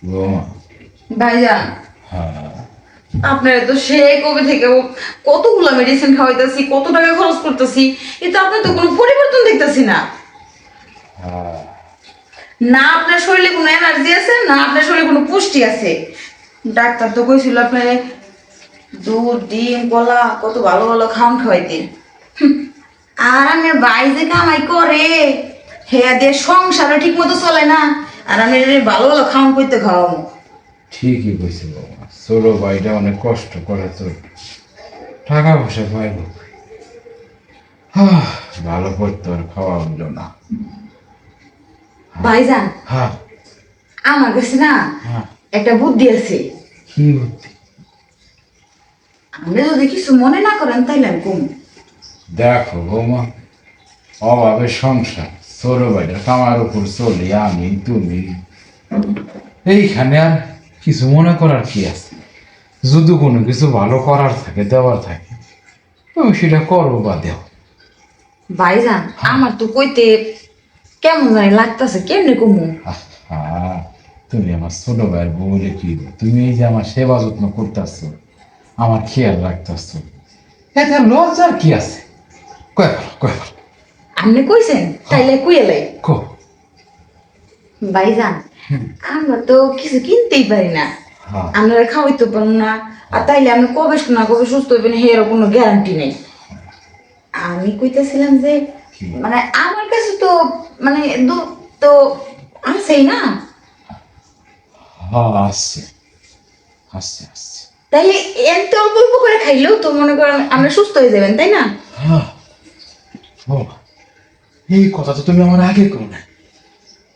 বৌমা। ভাইজান, হ্যাঁ আপনারা তো সে কবে থেকে কতগুলো মেডিসিন খাওয়াইতেছি, কত টাকা খরচ করতেছি, কিন্তু আপনার তো কোনো পরিবর্তন দেখতেছি না। হ্যাঁ না আপনার শরীরে কোনো এনার্জি আছে, না আপনার শরীরে কোনো পুষ্টি আছে। ডাক্তার তো কইছিল আপনার দুধ, ডিম, কলা কত ভালো ভালো খাওয়ান খাওয়াইতে। আর আমার ভাই যে কামাই করে হেয়া দিয়ে সংসারও ঠিক মতো চলে না, আর আমি ভালো ভালো খাওয়ান করতে খাওয়াবো। ঠিকই কইছে বৌমা, ছোট ভাইটা অনেক কষ্ট করে তো, টাকা পয়সা পাইব, ভালো করতে আর খাওয়া হইল না। ভাইজান, হ্যাঁ আমার কাছে না হ্যাঁ। একটা বুদ্ধি আছে। কি বুদ্ধি? আপনি যদি কিছু মনে না করেন তাইলে আমি কম। দেখো বৌমা, অভাবের সংসার, ছোট ভাইটার কামার উপর চলি আমি তুমি, এইখানে আর কিছু মনে করার কি আছে? যদি কোনো কিছু ভালো করার থাকে, দেওয়ার থাকে, তুমি সেটা করো বা দেও। ভাইজান, আমার তো কইতে কেমন জানি লাগতেছে, কেমনে কমু? আহা, তুমি আমার ছোট ভাইয়ের বউ বলে কি গো? তুমি এই যে আমার সেবা যত্ন করতেছো, আমার খেয়াল রাখতেছো, এতে লজ্জার কি আছে? কয়ে ফেলো, কয়ে ফেলো। আপনি কইছেন তাইলে কুয়েলাই। কো। ভাইজান, আমরা তো কিছু কিনতেই পারি না, হ্যাঁ। আপনারা খাওয়াইতে পারবো না, আর তাইলে আপনি কবে না কবে সুস্থ হইবেন এর কোনো গ্যারান্টি নেই। আমি কইতেছিলাম যে কি? মানে আমার কাছে তো মানে দুধ তো আছেই না, হ্যাঁ আসছে, আসছে আসছে। তাইলে এত অল্প অল্প করে খাইলেও তো মনে করেন আপনি সুস্থ হয়ে যাবেন, তাই না? হ্যাঁ বাবা, এই কথা তো তুমি আমার আগে করো না।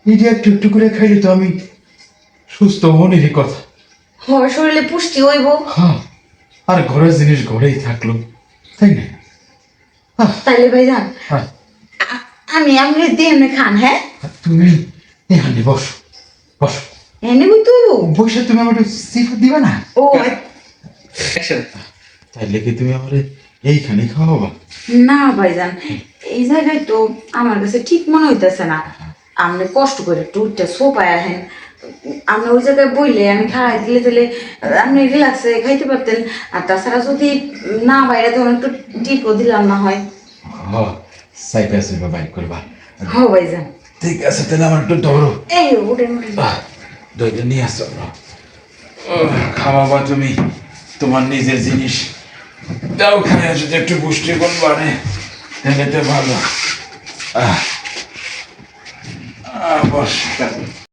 এই যে একটু একটু করে খাইলে তো আমি সুস্থ মনেরই কথা। হ্যাঁ, শরীরে পুষ্টি হইব। হ্যাঁ, আর ঘরের জিনিস ঘরেই থাকলো, তাই না? তাইলে ভাইজান, হ্যাঁ, আমি আপনি দিয়ে এমনি খান। হ্যাঁ, আর তুমি এখানে বসো, বসো। এনে বই তুই বসে তুমি আমার একটু সিফাত দিবা না? ও তাইলে কি তুমি আমার এইখানে খাওয়াবা? না ভাইজান, এই জায়গায় তো আমার কাছে ঠিক মনে হইতেছে না। আপনি কষ্ট করে টুরটা সোপায় আহেন, আপনি ওই জায়গায় বইলে আমি খাওয়াই দিলে তাহলে আপনি রিল্যাক্সে খাইতে পারতেন। আর তাছাড়া যদি না বাইরে তখন একটু টিপও দিলাম না হয়। হ্যাঁ, সাইপা সাইপা বাইক করবা। হ ভাইজান, ঠিক আছে, তাহলে আমার একটু ধরো, এই উঠেন উঠেন। দইটা নিয়ে আসো। খাওয়াবা তুমি তোমার নিজের জিনিস, দাও খায় যদি একটু পুষ্টিগুণ বাড়ে, তাহলে তো ভালো। বস।